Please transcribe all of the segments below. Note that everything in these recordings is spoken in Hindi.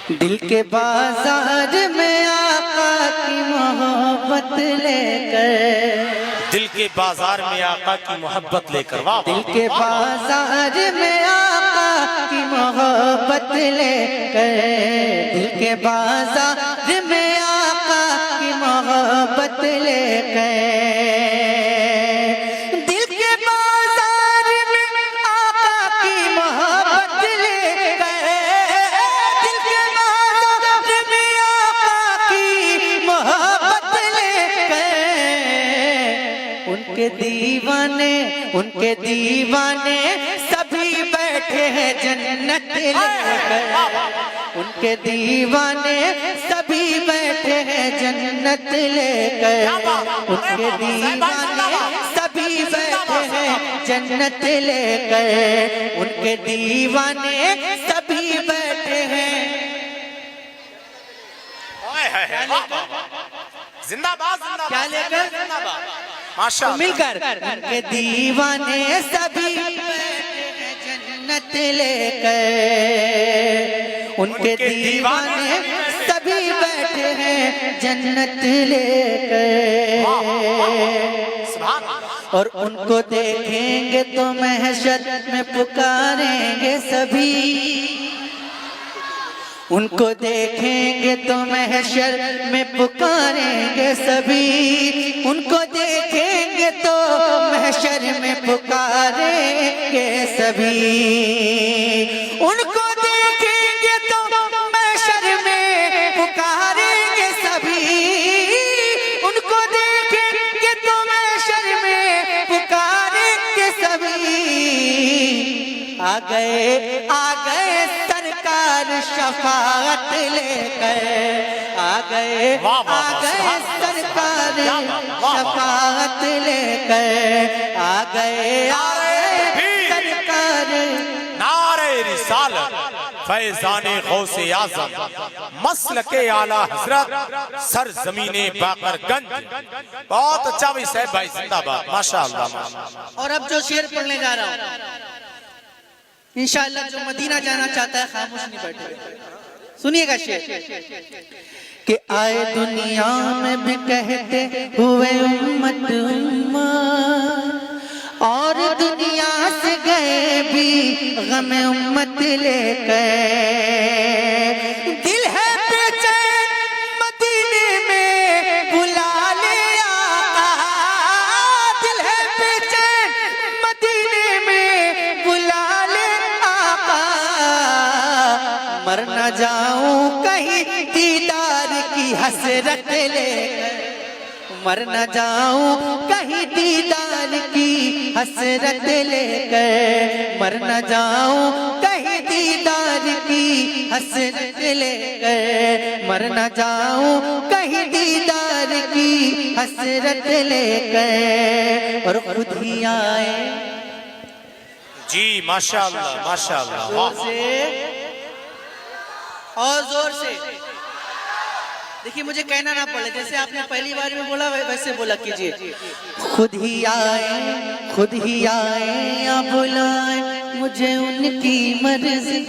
दिल के बाजार में आका की मोहब्बत लेकर, दिल के बाजार में आका की मोहब्बत लेकर, वाह दिल के बाजार में आका की मोहब्बत लेकर, दिल के बाजार में आका की मोहब्बत लेकर, दिल के बाजार में आका की मोहब्बत लेकर, दिल के बाजार में आका की मोहब्बत लेकर, उनके दीवाने सभी बैठे हैं जन्नत लेकर, उनके दीवाने सभी बैठे हैं जन्नत लेकर, उनके दीवाने सभी बैठे हैं जन्नत लेकर, उनके दीवाने सभी बैठे हैं। जिंदाबाद जिंदाबाद, क्या लेकर? जिंदाबाद, माशाअल्लाह, मिलकर उनके दीवाने सभी जन्नत लेकर, उनके दीवाने सभी बैठे हैं जन्नत लेकर, और उनको देखेंगे तो महशर में पुकारेंगे सभी, उनको देखेंगे तो महशर में पुकारेंगे सभी, उनको देखेंगे तो महशर में पुकारेंगे सभी, उनको देखेंगे तो महशर में पुकारेंगे सभी, उनको देखेंगे तो महशर में पुकारेंगे सभी। आ गए सरकार शफाअत लेकर, आ गए सरकार शफाअत लेकर, आ गए सरकार। नारे रिसालत फैज़ाने गौसे आज़म मसलके आला हजरत सर ज़मीने बाकरगंज। बहुत अच्छा भाई साहब, भाई जिंदाबाद, माशाअल्लाह। और अब जो शेर पढ़ने जा रहा हूँ, इंशाअल्लाह जो मदीना जाना चाहता है खामोश नहीं बैठेगा, सुनिएगा शेर। कि आए दुनिया में भी कहते हुए उम्मत उम्मत, और दुनिया से गए भी गम उम्मत लेकर, दिल है बेचैन मदीने में बुला ले आका, दिल है बेचैन मदीने में बुला ले आका, मर न जाऊं कहीं दीदार की हसरत लेकर, मर न जाऊं कहीं दीदार की हसरत लेकर, मर न जाऊं कहीं दीदार की हसरत लेकर, मर न जाऊं कहीं दीदार की हसरत लेकर, और खुद ही आए। जी माशाअल्लाह माशाअल्लाह, जोर से और जोर से, देखिए मुझे कहना ना पड़े, जैसे आपने पहली बार में बोला वैसे बोला कीजिए। खुद ही आए या बुलाए मुझे उनकी मर्जी,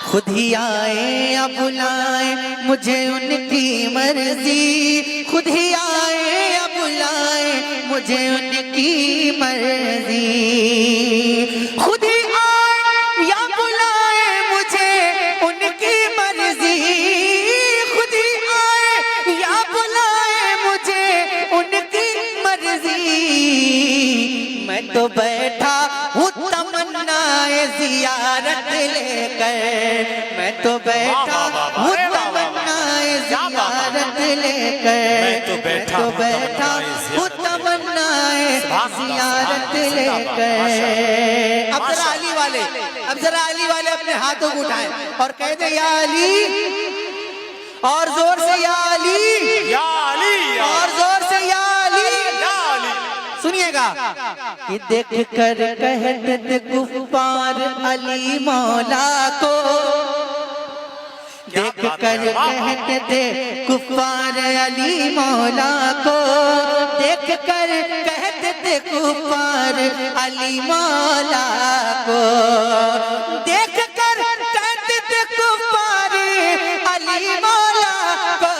खुद ही आए या बुलाए मुझे उनकी मर्जी, खुद ही आए या बुलाए मुझे उनकी मर्जी, खुद ही आए या बुलाए मुझे उनकी मर्जी, खुद ही आए या बुलाए मुझे उनकी मर्जी। मैं तो बैठा हूँ तमन्नाए जियारत लेकर, मैं तो बैठा हूँ तमन्नाए जियारत लेकर, मैं तो बैठा हूँ तमन्नाए जियारत लेकर। अब जरा अली वाले अपने हाथों को उठाएं और कह दे या अली, और जोर से या अली, या अली, और जोर से या अली, या अली। सुनिएगा कि देख कर कहते थे कुफ्फार अली मौला को, देख कर कहते थे कुफ्फार अली मौला को, देख कर कहते थे कुफ्फार अली मौला को, देख कर कहते थे कुफारे अली मौला को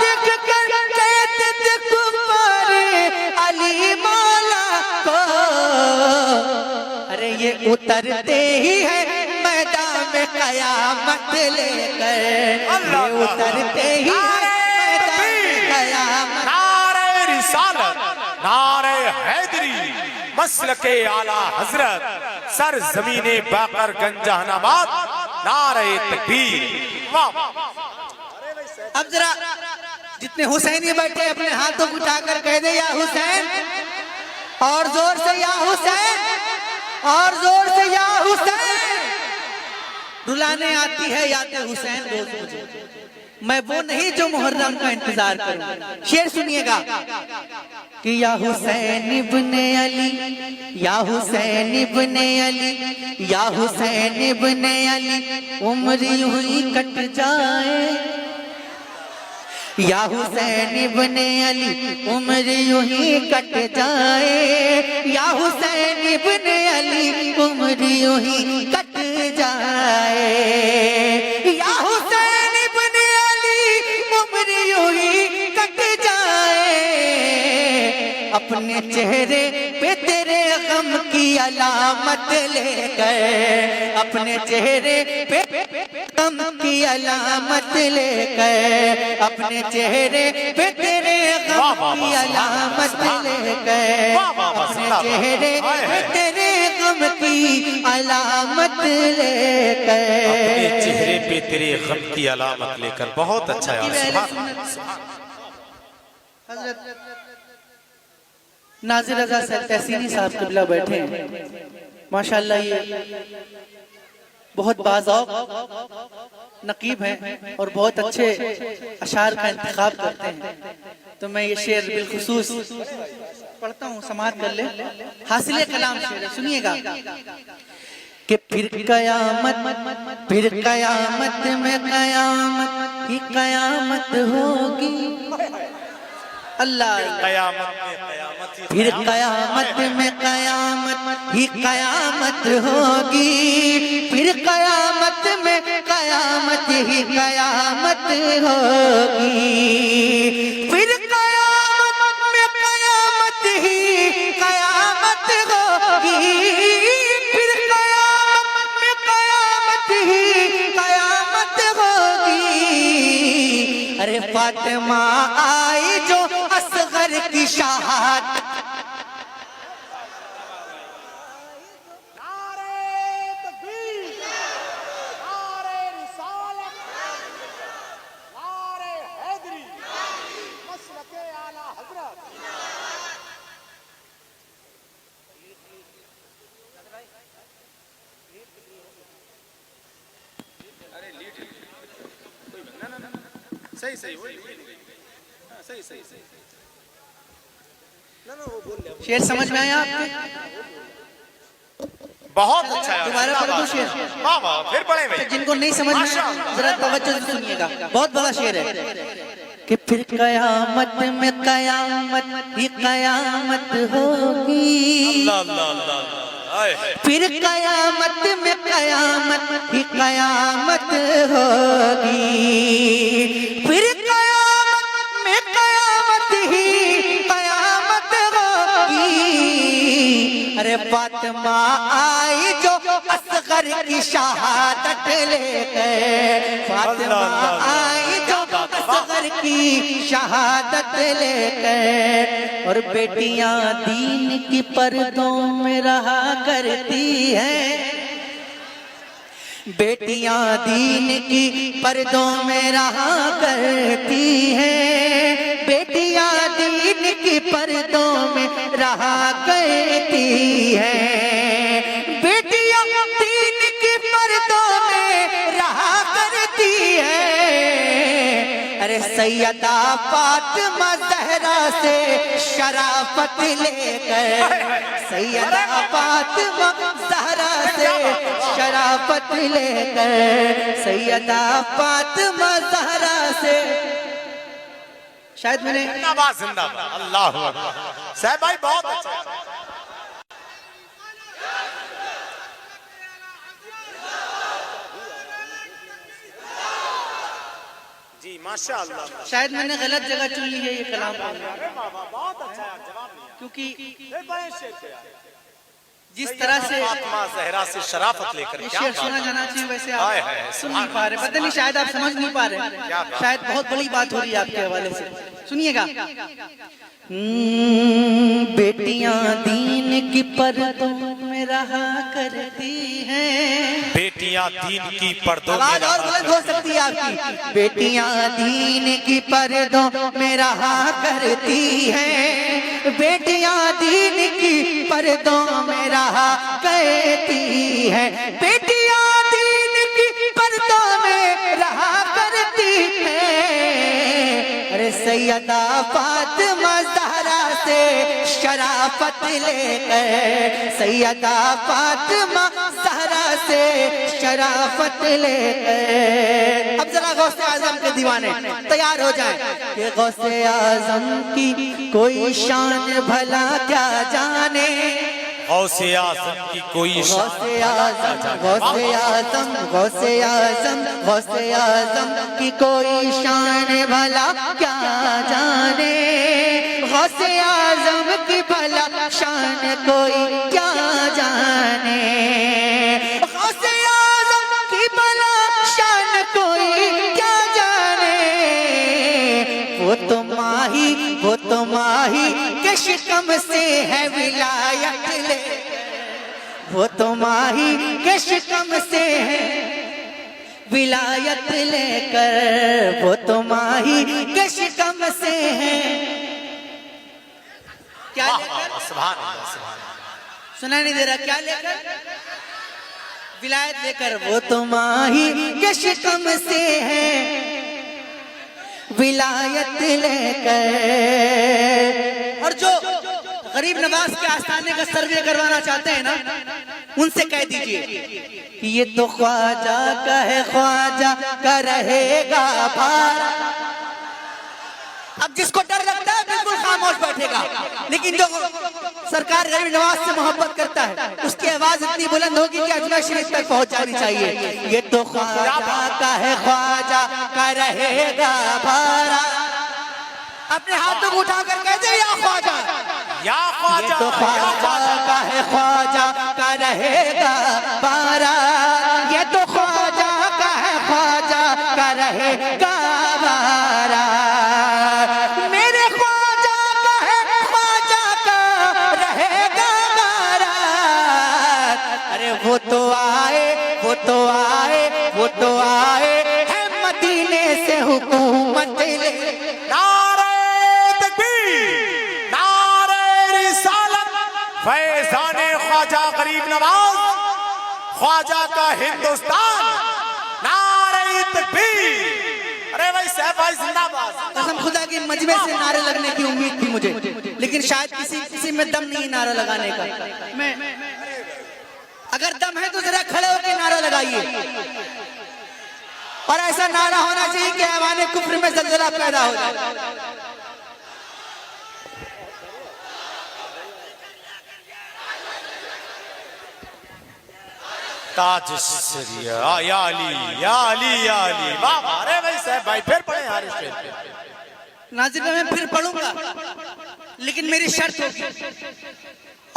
देख कर कहते थे कुफारे अली मौला को। अरे ये उतरते ही है मैदान में कयामत लेकर, ये उतरते ही है मैदान में कयामत। नारे रिसालत, नारे हैदरी, मसलके आला हजरत, सर जमीने बाकर गंज जहानाबाद, नारे तकबीर। अब जरा जितने हुसैनी बैठे अपने हाथों को उठाकर कह दे या हुसैन, और जोर से या हुसैन, और जोर से या हुसैन। रुलाने आती है याद हुसैन रोज मुझे, मैं वो नहीं जो मुहर्रम का इंतजार करूं। शेर सुनिएगा कि या हुसैन इब्ने अली, या हुसैन इब्ने अली, या हुसैन इब्ने अली, उम्र यूं ही कट जाए। या हुसैन इब्ने अली, उम्र यूं ही कट जाए। या हुसैन इब्ने अली, उम्र यूं ही कट जाए। या हुसैन इब्ने अली, उम्र यूं ही कट जाए। अपने चेहरे पे तेरे गम की अलामत लेकर, अपने चेहरे पे गम की अलामत लेकर, अपने चेहरे पे तेरे गम की अलामत लेकर, अपने चेहरे पे तेरे गम की अलामत लेकर, अपने चेहरे पे तेरे गम की अलामत लेकर। बहुत अच्छा यार। नाज़िर रज़ा तहसीनी साहब क़िबला बैठे हैं माशाअल्लाह, ये बहुत बाज़ौक़ नकीब हैं और बहुत अच्छे अशार का इंतखाब करते हैं। तो मैं ये शेर बिलखुसूस पढ़ता हूँ, समाअत कर ले। हासिले कलाम शेर है, सुनिएगा कि फिर कयामत, फिर कयामत में कयामत ही कयामत होगी। अल्लाह कयामत में कयामत ही फिर कयामत में कयामत ही कयामत होगी। फिर कयामत में कयामत ही कयामत होगी। फिर कयामत में कयामत ही कयामत होगी। फिर कयामत में कयामत ही कयामत होगी। अरे फातिमा आई जो असगर की शहादत, सही सही सही सही सही। शेर समझ में आया आपके? बहुत अच्छा है। दोबारा पढ़ दो शेर। वाह वाह, फिर पढ़े भाई। जिनको नहीं समझ में आया जरा तवज्जो से सुनिएगा, बहुत बड़ा शेर है कि फिर कयामत में कयामत ही कयामत होगी। अल्लाह अल्लाह अल्लाह। फिर कयामत में कयामत ही कयामत होगी। फिर कयामत में कयामत ही कयामत होगी। अरे फातिमा आई जो असगर की शहादत लेकर, फातिमा आई जो असगर की शहादत लेकर, और बेटियां दीन की पर्दों में रहा करती हैं। बेटियां दीन की पर्दों में रहा करती हैं। बेटियां दीन की पर्दों में रहा करती हैं। बेटियां दीन की पर्दों में रहा करती हैं। अरे सैयदा फातिमा ज़हरा से शराफत लेकर, सैयदा फातिमा ज़हरा से शराफत लेकर, सैयदा फातिमा ज़हरा से। शायद मैंने जिंदाबाद जिंदाबाद। अल्लाह अकबर। साहब भाई बहुत अच्छा। माशाअल्लाह। शायद मैंने गलत जगह चुन ली है ये कलाम, बहुत अच्छा है जवाब क्योंकि दिया। जिस तरह से फातिमा ज़हरा से शराफत लेकर ये क्या शेर बात सुना है। जाना चाहिए, वैसे हाय आप हाय, सुन नहीं पा रहे, पता नहीं शायद आप समझ नहीं पा रहे, क्या बात। शायद बहुत बड़ी बात हो रही है आपके हवाले से, सुनिएगा। बेटियां दीन की पर्दों में रहा करती हैं, बेटियां दीन की पर्दों में आवाज और रहा बुलंद हो सकती है आपकी। बेटियां दीन की पर्दों में रहा करती हैं, बेटियां दीन की पर्दों में रहा करती हैं, बेटियां दीन की पर्दों में रहा करती हैं। अरे सैयदा फातिमा ज़हरा से शराफत लेकर, सैयदा फातिमा ज़हरा से शराफत लेकर। अब जरा गौसे आजम के दीवाने तैयार हो जाएं कि गौसे आजम की कोई शान भला क्या जाने, गौसे आज़म की कोई शान गौसे आजम, गौसे आजम, गौसे आजम, गौसे आजम की कोई शान भला क्या जाने, गौसे आजम की भला शान कोई क्या जाने, गौसे आजम की भला शान कोई क्या जाने। वो तो माही के शिकम से है विलायत ले, वो तो माही के शिकम से है विलायत लेकर, वो तो माही के शिकम से है क्या लेकर, सुभान अल्लाह, सुभान अल्लाह। सुना नहीं दे रहा, क्या लेकर, विलायत लेकर, वो तो माही के शिकम से है विलायत लेकर। और जो गरीब नवाज के आस्थाने का सर्वे करवाना चाहते हैं ना, उनसे कह दीजिए कि ये तो ख्वाजा का है, ख्वाजा का रहेगा भार। अब जिसको डर लगता है बिल्कुल खामोश बैठेगा, लेकिन जो सरकार गरीब नवाज से मोहब्बत करता है उसकी आवाज इतनी बुलंद होगी कि अजमेर शरीफ तक पहुंच जानी चाहिए। ये तो ख्वाजा का है, ख्वाजा का रहेगा भारा। अपने हाथों को उठा कर कहते या ख्वाजा, या ख्वाजा, ये तो ख्वाजा का है, ख्वाजा का रहेगा भारा। ये तो ख्वाजा का है, ख्वाजा का रहेगा भारा। मेरे ख्वाजा का है, ख्वाजा का रहेगा भारा। अरे वो तो आए, वो तो आए, वो तो आए है मदीने से हुकूमत ले। फैज़ाने ख्वाजा गरीब नवाज, ख्वाजा का हिंदुस्तान, नारे तकबीर। अरे भाई साहब भाई जिंदाबाद। कसम खुदा की मजमे से नारे लगने की उम्मीद थी मुझे, लेकिन शायद किसी में दम नहीं नारा लगाने का। मैं अगर दम है तो जरा खड़े होकर नारा लगाइए, और ऐसा नारा होना चाहिए कि ऐवाने कुफ्र में जलजला पैदा हो जाए। ताज सरिया या अली, या अली, या अली। वाह, अरे भाई साहब भाई फिर पढ़े यार इस शेर पे। नाज़िर मैं फिर पढ़ूंगा, लेकिन मेरी शर्त होगी,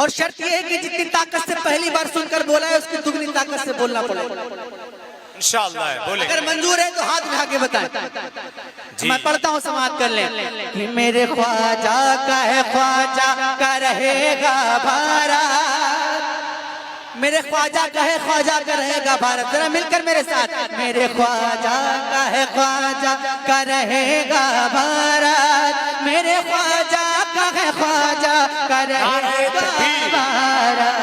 और शर्त यह है कि जितनी ताकत से पहली बार सुनकर बोला है उसकी दुगनी ताकत से बोलना पड़ेगा। इंशाअल्लाह बोले। अगर मंजूर है तो हाथ उठा के बताएं। मैं पढ़ता हूँ, समाप्त कर लें कि मेरे ख्वाजा का है, ख्वाजा का रहेगा भारा। मेरे ख्वाजा का है, ख्वाजा का रहेगा भारत। जरा मिलकर मेरे साथ, मेरे ख्वाजा का है, ख्वाजा का रहेगा भारत। मेरे ख्वाजा का है, ख्वाजा का रहेगा भारत।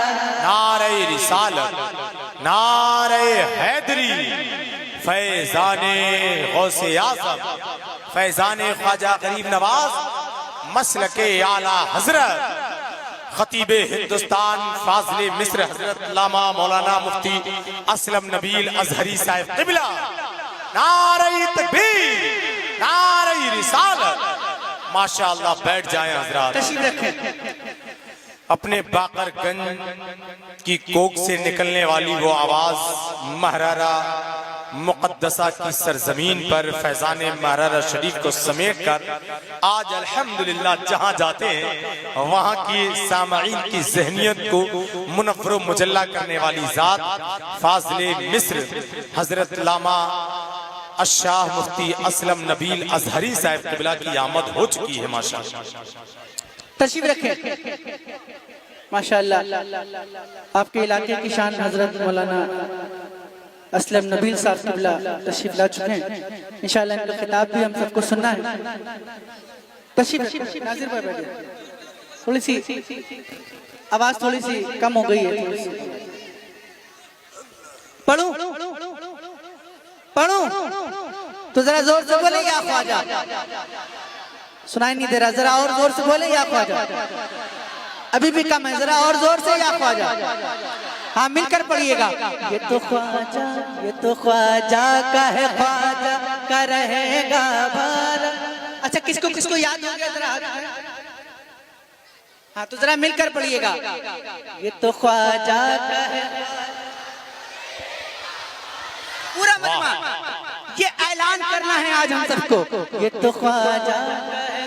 नारे रिसालत, नारे हैदरी, फैज़ाने गौसे आज़म, फैज़ाने ख्वाजा गरीब नवाज, मसलके आला हजरत, खतीबे हिंदुस्तान फाज़िले मिस्र हजरत अल्लामा मौलाना मुफ्ती असलम नबील अजहरी साहिब क़िबला। नारे तकबीर, नारे रिसालत। माशाअल्लाह, बैठ जाएं हजरात। तशरीफ रखें। अपने बाकरगंज की कोक से निकलने वाली वो आवाज महरारा मुक़द्दसा की सरजमीन पर फैज़ान महरारा शरीफ को समेट कर आज अल्हम्दुलिल्लाह जहाँ जाते हैं वहाँ की सामईन की ज़हनियत को मुनव्वर व मुजल्ला करने वाली ज़ात फाज़िले मिस्र हज़रत लामा अशाह मुफ्ती असलम नबील अजहरी साहब क़िबला की आमद हो चुकी है। माशाअल्लाह, तशरीफ रखें। माशाअल्लाह आपके इलाके की शान हजरत मौलाना असलम नबील साहब क़िबला तशरीफ ला चुके हैं। इंशाअल्लाह इनका खिताब भी हम सबको सुनना है। तशरीफ नाज़िर भाई बैठे, थोड़ी सी आवाज थोड़ी सी कम हो गई है। पढ़ूं पढ़ूं तो जरा जोर से बोले या ख्वाजा, सुनाई नहीं दे रहा, जरा और जोर से बोले या ख्वाजा, अभी भी कम है, जरा और जोर से या ख्वाजा। हाँ मिलकर पढ़िएगा। ये तो ख्वाजा का है, ख्वाजा का रहेगा भारत। अच्छा किसको किसको याद हो गया जरा हाथ में? हाँ तो जरा मिलकर पढ़िएगा। ये तो ख्वाजा का है, पूरा मजमा ये ऐलान करना है आज हम सबको। ये तो ख्वाजा का है,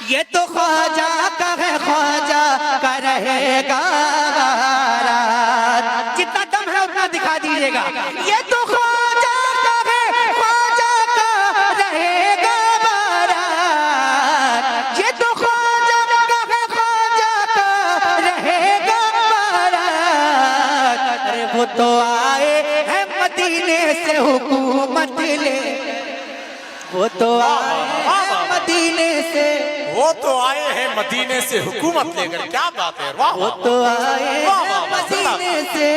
ये तो ख्वाजा का है, ख्वाजा का रहेगा रात। जितना दम है उतना दिखा दीजिएगा। ये तो ख्वाजा का है, ख्वाजा का रहेगा बारात। ये तो ख्वाजा का है, ख्वाजा का रहेगा बारात। अरे वो तो आए हैं मदीने से हुकूमत ले, वो तो आए हैं मदीने से, वो तो आए हैं मदीने से हुकूमत लेकर। क्या बात है, वाह, वो तो आए हैं मदीने से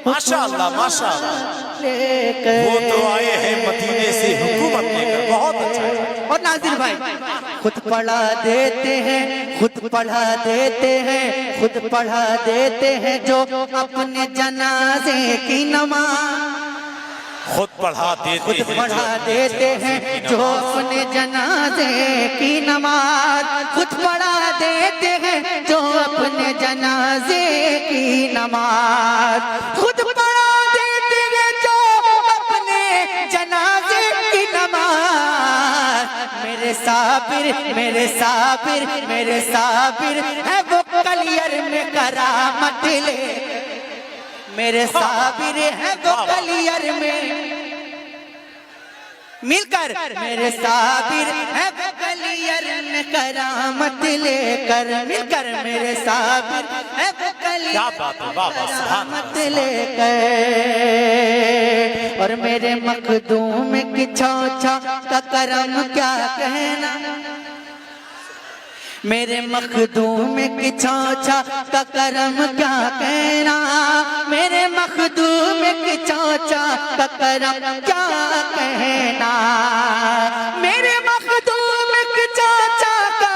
माशाअल्लाह माशाअल्लाह, लेकर, वो तो आए हैं मदीने से हुकूमत लेकर। बहुत अच्छा है। और नाज़िर भाई खुद पढ़ा देते हैं, खुद पढ़ा देते हैं, खुद पढ़ा देते हैं जो अपने जनाजे की नमाज, खुद पढ़ा देते खुद हैं, पढ़ा देते हैं जो अपने जनाजे की नमाज, खुद पढ़ा देते हैं जो अपने जनाजे की नमाज, खुद पढ़ा देते हैं जो अपने जनाजे की नमाज। मेरे साबिर मेरे साबिर मेरे साबिर है वो कलियर में करामत ले, मेरे साबिर है वो कलियर में, मिलकर मेरे साबिर है वो कलियर में करामत लेकर, मिलकर मेरे साबिर है वो कलियर में करामत लेकर। और मेरे मखदूम की छौछा का करम क्या कहना, मेरे मखदूम की छौछा का करम क्या कहना, मेरे मखदूम की छौछा का करम क्या कहना, मेरे मखदूम की छौछा का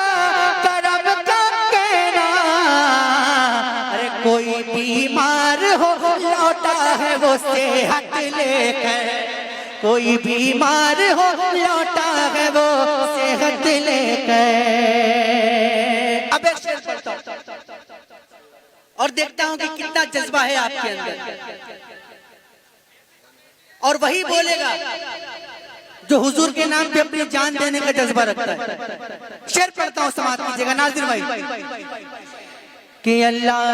करम क्या कहना। अरे कोई बीमार हो लौटा है वो सेहत लेकर, कोई बीमार हो लौटा है वो सेहत लेकर। अब एक शेर पढ़ता हूं और देखता हूं कि कितना जज्बा है आपके अंदर, और वही बोलेगा जो हुजूर के नाम पे अपनी जान देने का जज्बा रखता है। शेर पढ़ता हूं, समाप्त कीजिएगा नाज़िर भाई कि अल्लाह